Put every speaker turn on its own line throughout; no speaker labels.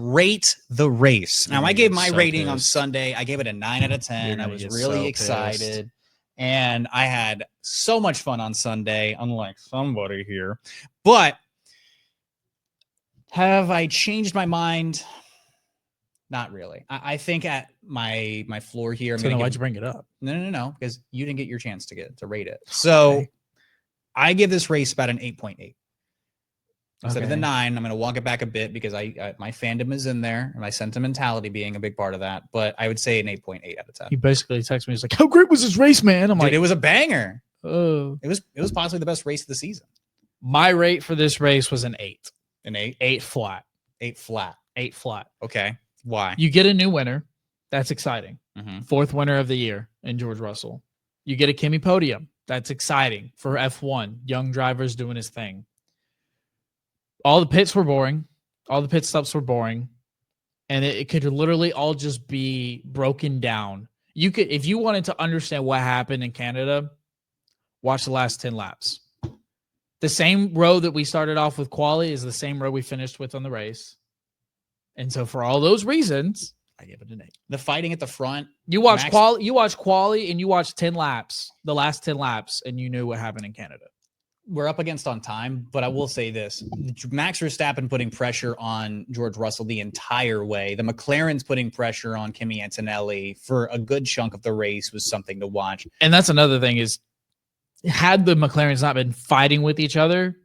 Rate the race. Now, I gave my rating on
pissed.
Sunday. I gave it a 9 out of 10. I was really excited.
Pissed.
And I had so much fun on Sunday, unlike somebody here. But have I changed my mind? Not really. I think at my floor here,
So why'd you bring it up?
No, because you didn't get your chance to rate it. So
Okay.
I give this race about an 8.8. Instead of the 9, I'm going to walk it back a bit because my fandom is in there and my sentimentality being a big part of that. But I would say an 8.8 out of 10.
He basically texted me. He's like, "How great was this race, man?" I'm
Dude,
like,
"It was a banger.
Oh,
It was possibly the best race of the season."
my rate for this race was an 8.
An 8,
8 flat.
8 flat.
8 flat.
Okay, why?
You get a new winner. That's exciting.
Mhm.
4th winner of the year in George Russell. You get a Kimi podium. That's exciting for F1. Young drivers doing his thing. All the pits were boring. All the pit stops were boring. And it could literally all just be broken down. You could, if you wanted to understand what happened in Canada, watch the last 10 laps. The same row that we started off with quali is the same row we finished with on the race. And so for all those reasons, I give it an 8.
The fighting at the front.
You watch quali and you watch 10 laps, the last 10 laps, and you knew what happened in Canada.
We're up against on time, but I will say this. Max Verstappen putting pressure on George Russell the entire way. The McLaren's putting pressure on Kimi Antonelli for a good chunk of the race was something to watch.
And that's another thing is, had the McLarens not been fighting with each other,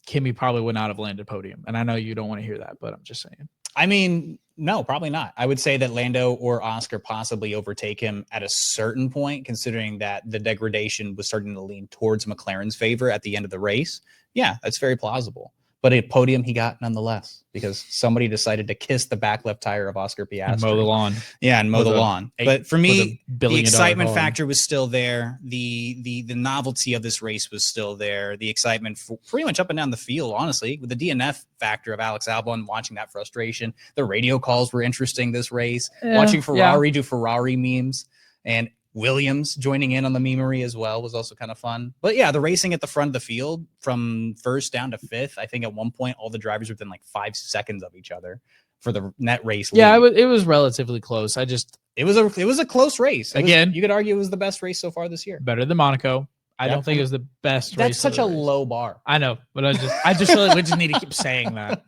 Kimi probably would not have landed podium. And I know you don't want to hear that, but I'm just saying.
I mean, no, probably not. I would say that Lando or Oscar possibly overtake him at a certain point, considering that the degradation was starting to lean towards McLaren's favor at the end of the race. Yeah, that's very plausible. But a podium he got nonetheless because somebody decided to kiss the back left tire of Oscar Piastri.
And mow the lawn.
Yeah, and mow the lawn. But for me, the excitement
car.
factor was still there. The novelty of this race was still there. The excitement for pretty much up and down the field, honestly, with the DNF factor of Alex Albon, watching that frustration. The radio calls were interesting this race. Watching Ferrari do Ferrari memes and Williams joining in on the memery as well was also kind of fun. But yeah, the racing at the front of the field from first down to fifth, I think at one point all the drivers were within like 5 seconds of each other for the net race.
Yeah, it was relatively close.
It was a close race.
Again,
you could argue it was the best race so far this year.
Better than Monaco. I don't think it was the best race.
That's such a low bar.
I know, but I just feel like we just need to keep saying that.